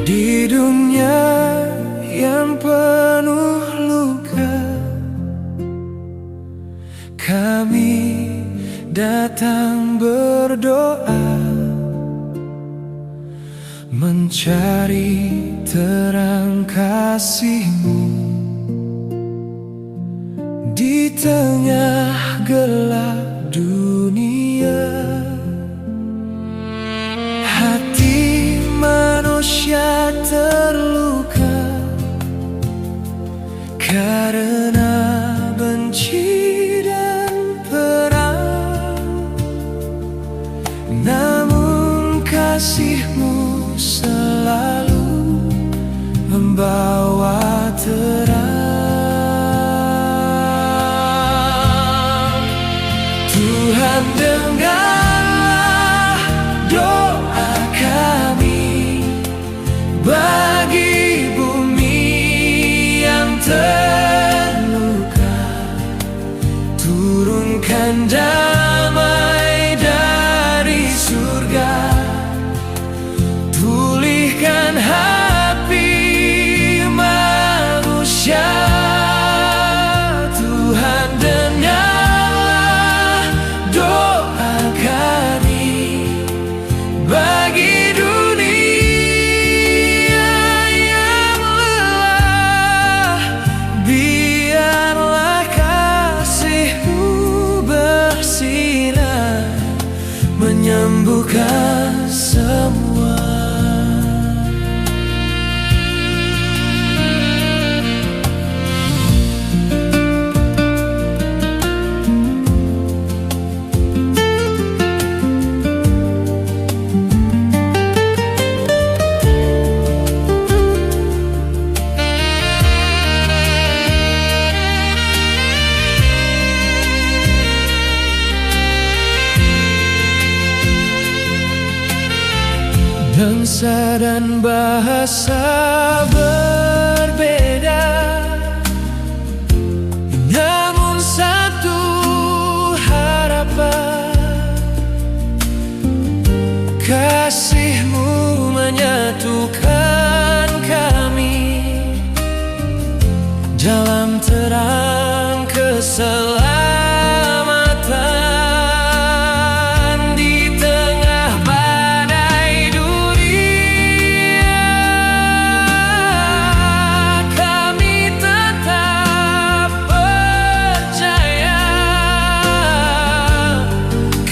Di dunia yang penuh luka, kami datang berdoa, mencari terang kasih-Mu di tengah gelap dunia. Hati manusia terluka karena benci dan perang, namun kasih-Mu selalu membawa terang. Tuhan, dengarlah doa kami bagi bumi yang terluka. Turunkan damai dari surga, pulihkan hati manusia. Tuhan, dengarlah doa kami bagi dunia yang lelah. Biarlah kasih-Mu bersinar, menyembuhkan semua. Bangsa dan bahasa berbeda, namun satu harapan. Kasih-Mu menyatukan kami dalam terang keselamatan.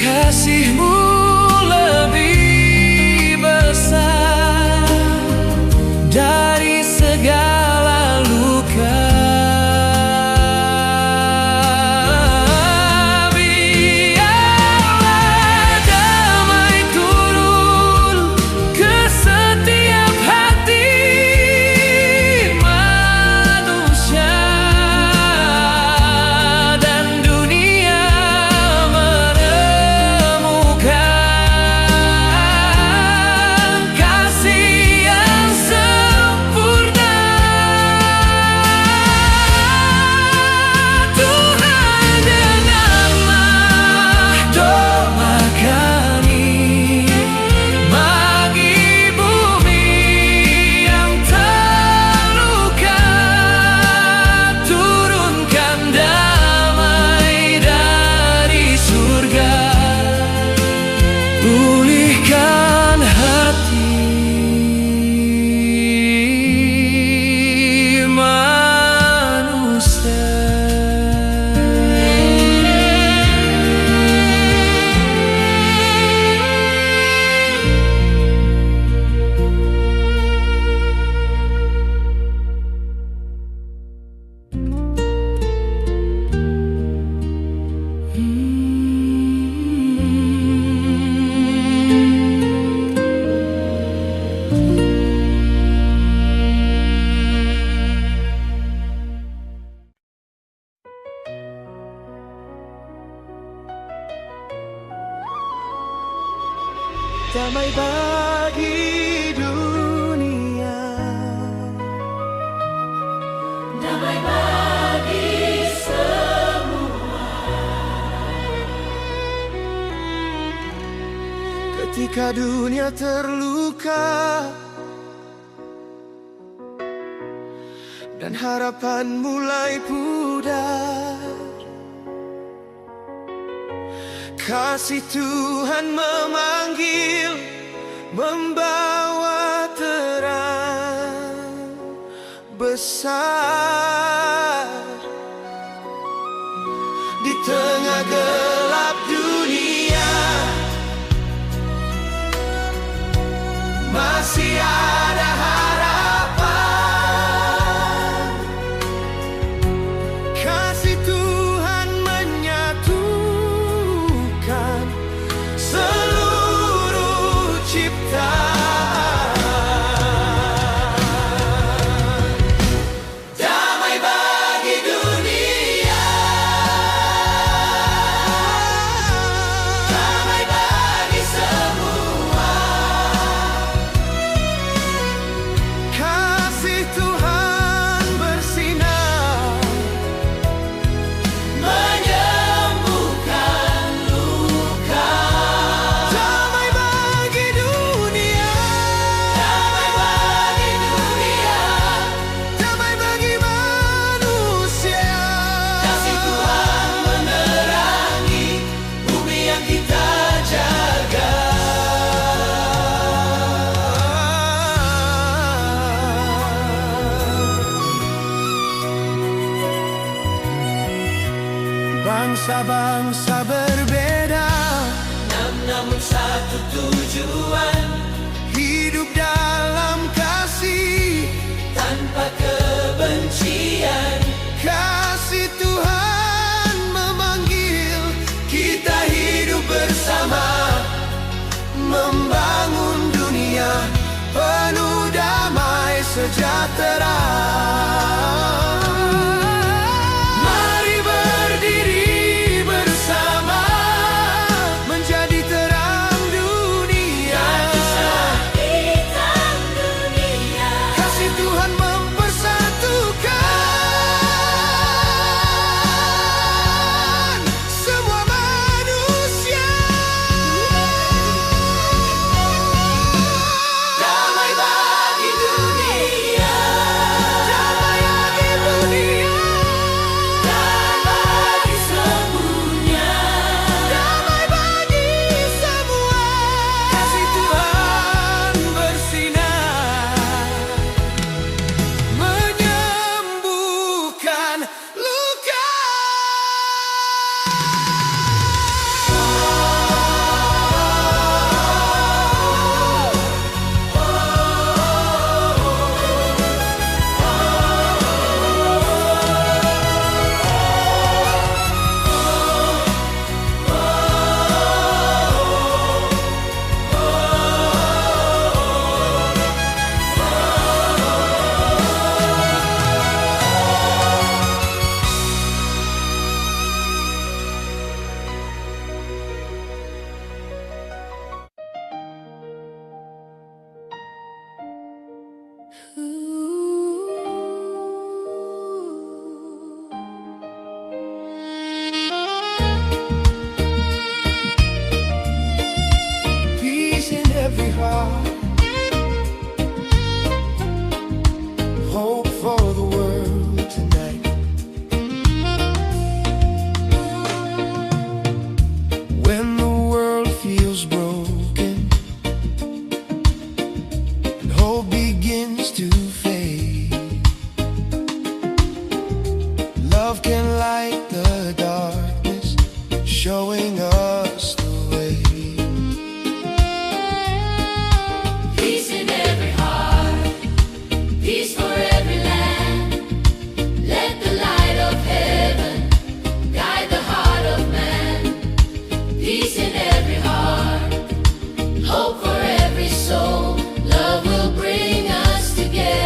Kasih-Mu lebih besar dari segala luka. Biarlah damai turun ke setiap hati manusia, dan dunia pulihkan hati manusia. Damai bagi dunia, damai bagi semua. Ketika dunia terluka, dan harapan mulai pudar. Kasih Tuhan memanggil, membawa terang besar di tengah gelap dunia. Masih ada harapan. Kasih Tuhan menyatukan seluruh ciptaan. Damai bagi dunia, damai bagi semua. Kasih Tuhan bersinar, menyembuhkan luka. Damai bagi dunia, damai bagi dunia, damai bagi manusia. Kasih Tuhan menerangi bumi yang kita jaga. Bangsa-bangsa berbeda, namun satu tujuan. Hidup dalam kasih, tanpa kebencian. Kasih Tuhan memanggil kita hidup bersama, membangun dunia penuh damai sejahtera. Mari berdiri bersama, menjadi terang dunia. Kasih Tuhan mempersatukan semua manusia. Damai bagi dunia, damai bagi dunia, damai bagi semuanya, damai bagi semua. Kasih Tuhan bersinar, menyembuhkan luka. Peace in every heart, hope for the world tonight. When the world feels broken and hope begins to fade, love can light the darkness, showing us the way. Peace in every heart, peace for every land. Let the light of heaven guide the heart of man. Peace in every heart, hope for every soul. Love will bring us together.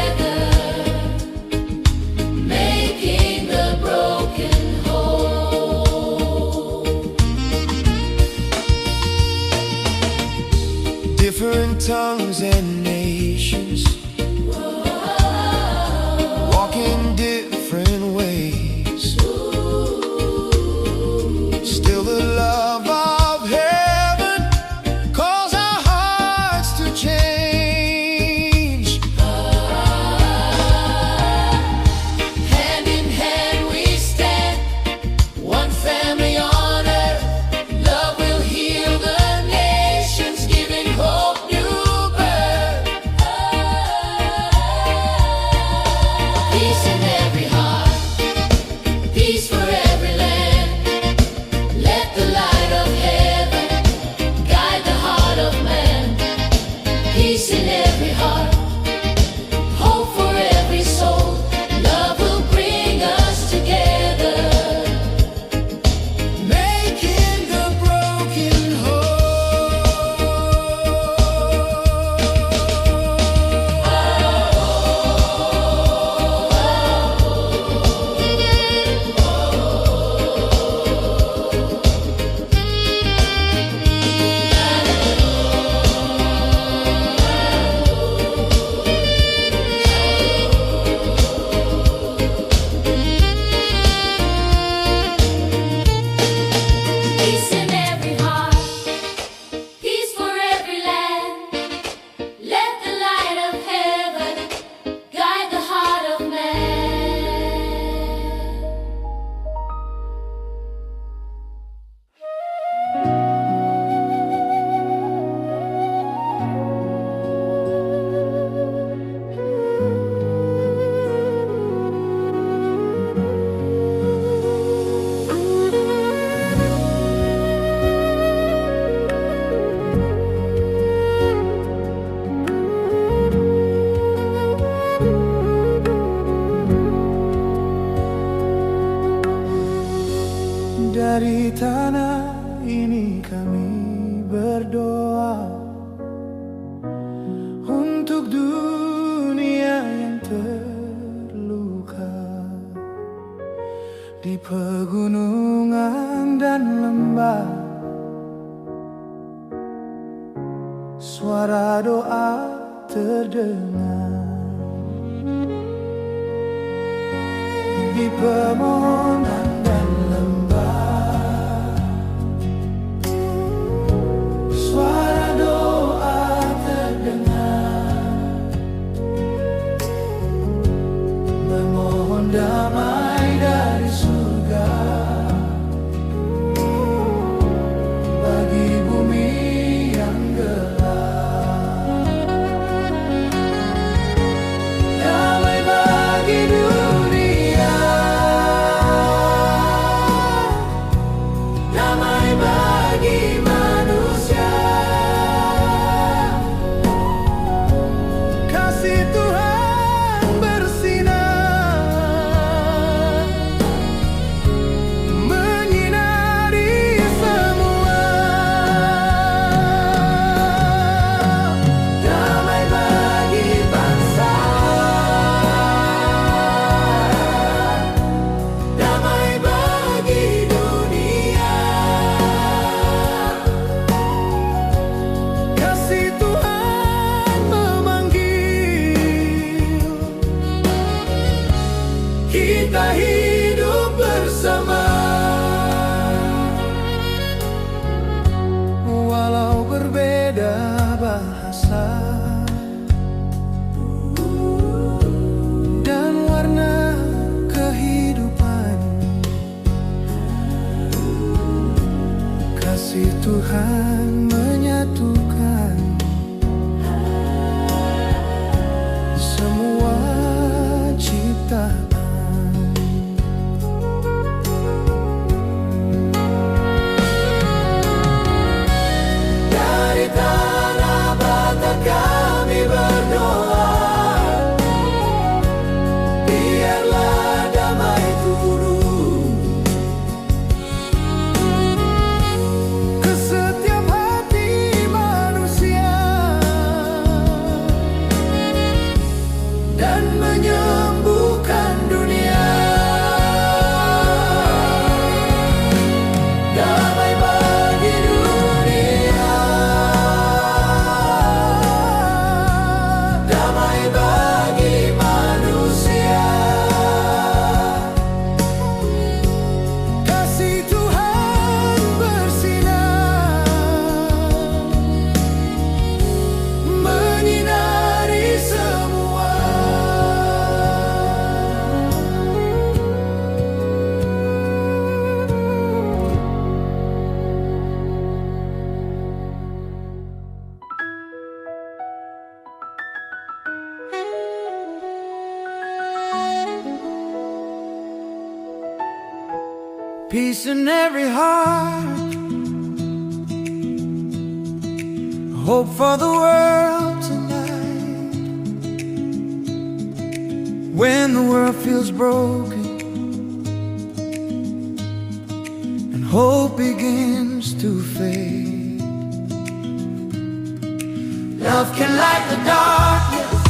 tanah ini kami berdoa untuk dunia yang terluka di pegunungan dan lembah. Suara doa terdengar di pemohonan dan lembah. Suara doa terdengar memohon damai dari surga bagi bumi yang gelap. Damai bagi dunia, damai bagi manusia. Kasih Tuhan bersinar menyinari semua. Damai bagi bangsa, damai bagi dunia. Kasih Tuhan memanggil kita hidup bersama. Walau berbeda bahasa dan warna kehidupan, kasih Tuhan menyatukan semua ciptaan. Dari tanah Batak kami berdoa, biarlah damai turun ke setiap hati manusia dan menyembuhkan dunia. Damai bagi dunia, damai bagi manusia. Kasih Tuhan bersinar menyinari semua. Peace in every heart, hope for the world tonight. When the world feels broken and hope begins to fade, love can light the darkness,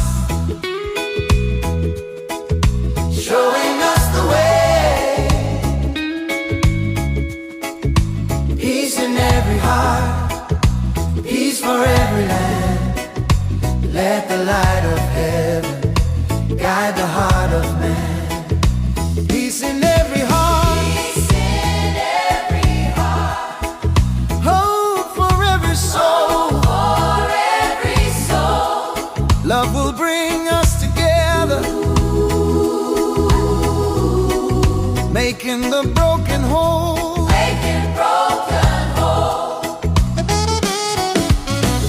showing us the way. Peace in every heart, peace for every land. Let the light of heaven guide the heart of man. Peace in every heart, Peace in every heart, hope for every soul. for every soul. Love will bring us together, making the broken whole. Making broken whole.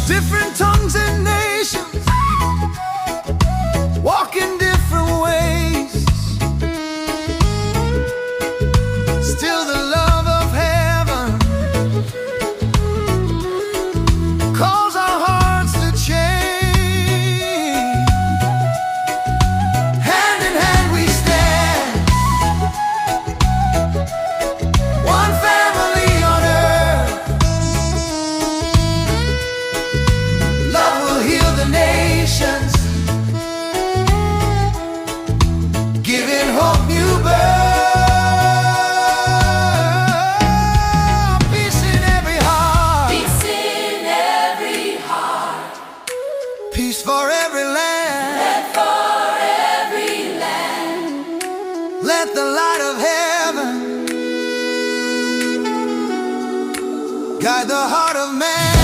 Different tongues and nations walk in different ways. Still the love of heaven calls our hearts to change. Hand in hand we stand, the light of heaven guide the heart of man.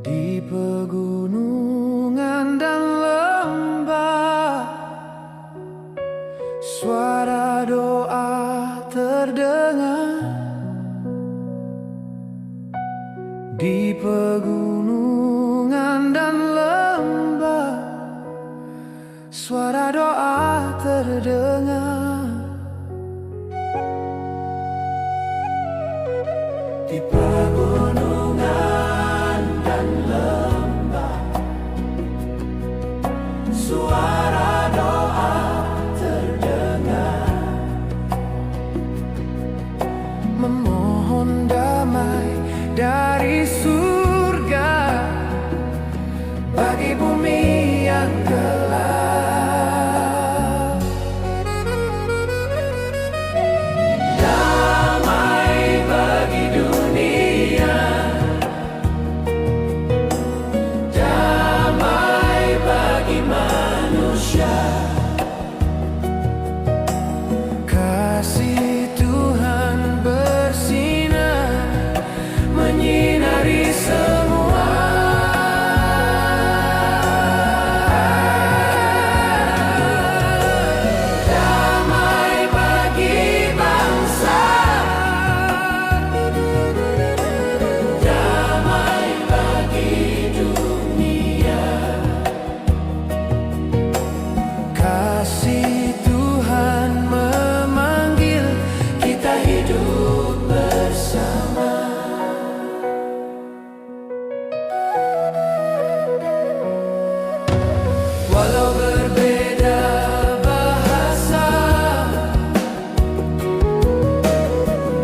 Di pegunungan dan lembah, suara doa terdengar. Di pegunungan dan lembah, suara doa terdengar. Di pegunungan dan lembah, suara doa terdengar, memohon damai dari surga bagi bumi yang gelap. Damai bagi dunia, damai bagi manusia. Kasih Tuhan bersinar menyinari semua. Damai bagi bangsa, damai bagi dunia. Kasih Tuhan memanggil kita hidup bersama. Walau berbeda bahasa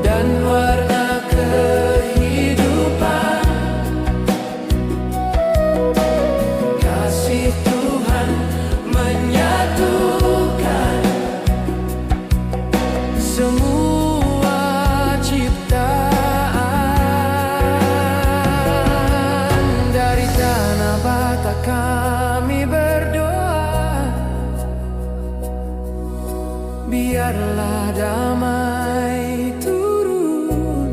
dan warna kehidupan, kasih Tuhan menyatukan semua ciptaan. Dari tanah Batak kami berdoa, biarlah damai turun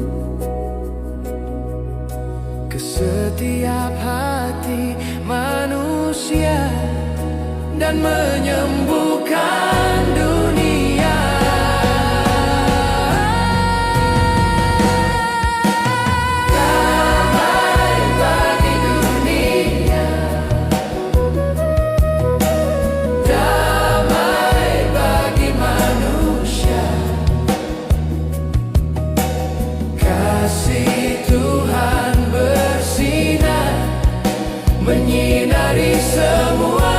ke setiap hati manusia dan menyembuhkan dunia. Damai bagi dunia, damai bagi manusia. Kasih Tuhan bersinar menyinari semua.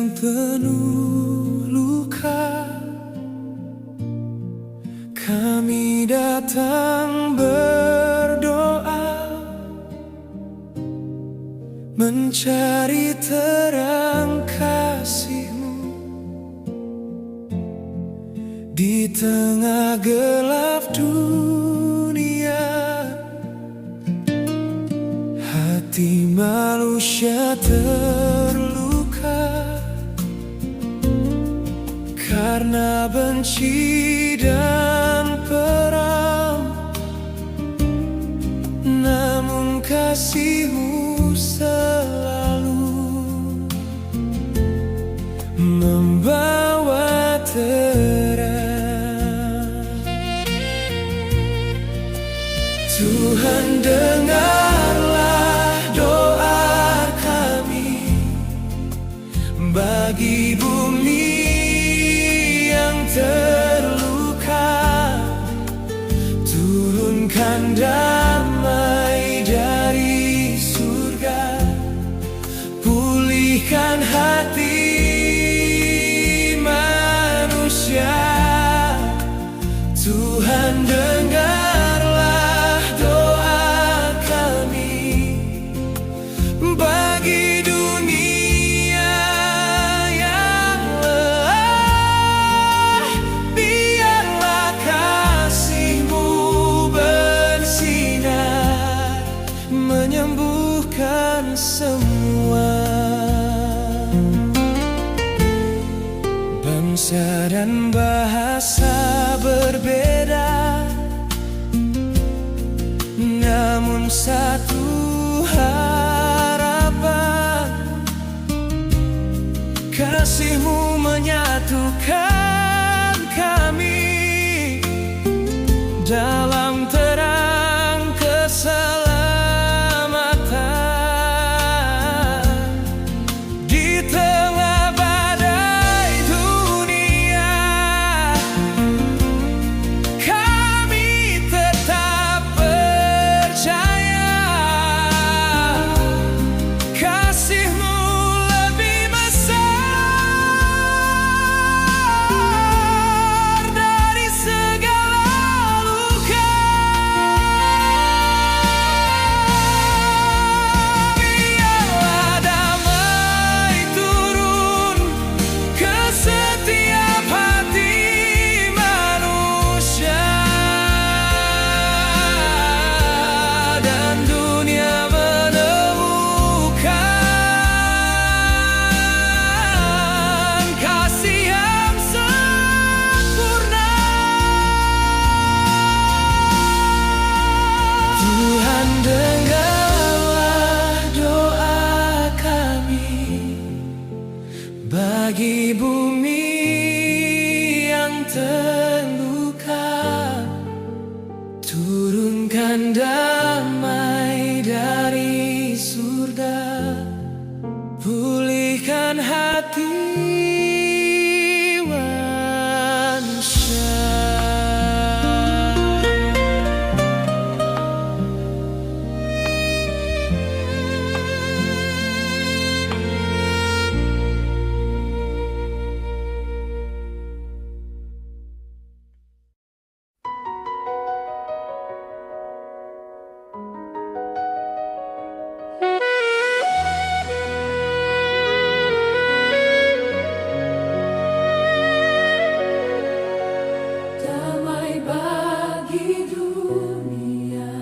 yang penuh luka, kami datang berdoa, mencari terang kasih-Mu di tengah gelap dunia. Hati manusia terluka karena benci dan perang, namun kasih-Mu selalu membawa terang. Tuhan, dengarlah doa kami bagi bumi yang terluka. Turunkan damai dari surga, pulihkan hati manusia. Tuhan, dengarlah doa kami bagi dunia yang lelah. Biarlah kasih-Mu bersinar, menyembuhkan semua. Bangsa dan bahasa berbeda, namun satu harapan. Kasih-Mu menyatukan kami dalam terang keselamatan. Di tengah badai dunia, kami tetap percaya kasih-Mu lebih besar dari segala luka. Biarlah damai turun ke setiap hati manusia, dan dunia menemukan kasih yang sempurna. Tuhan, dengarlah doa kami bagi bumi yang terluka. Turunkan damai dari surga, pulihkan hati manusia. Damai bagi dunia,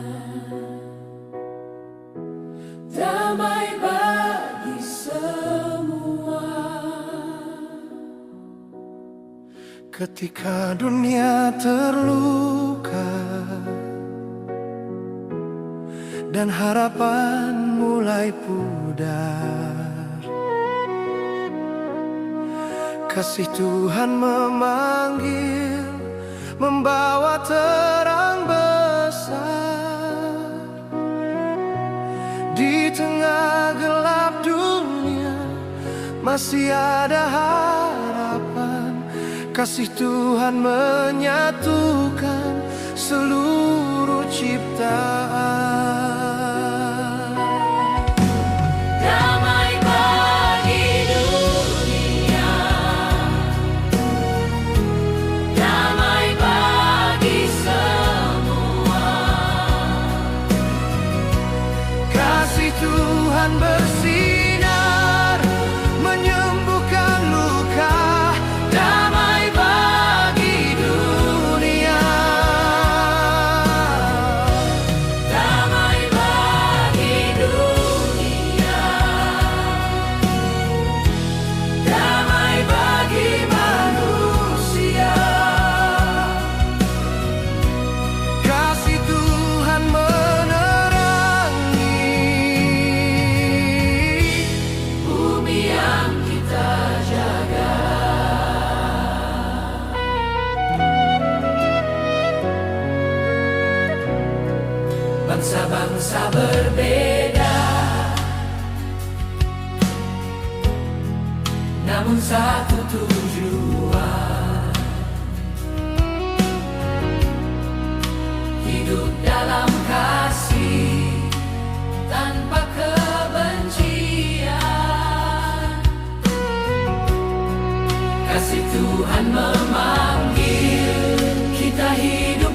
damai bagi semua. Ketika dunia terluka dan harapan mulai pudar, kasih Tuhan memanggil, membawa terang besar. Di tengah gelap dunia masih ada harapan. Kasih Tuhan menyatukan seluruh ciptaan. Damai bagi dunia. bangsa-bangsa berbeda, namun satu tujuan, hidup dalam kasih tanpa kebencian. Kasih Tuhan memanggil kita hidup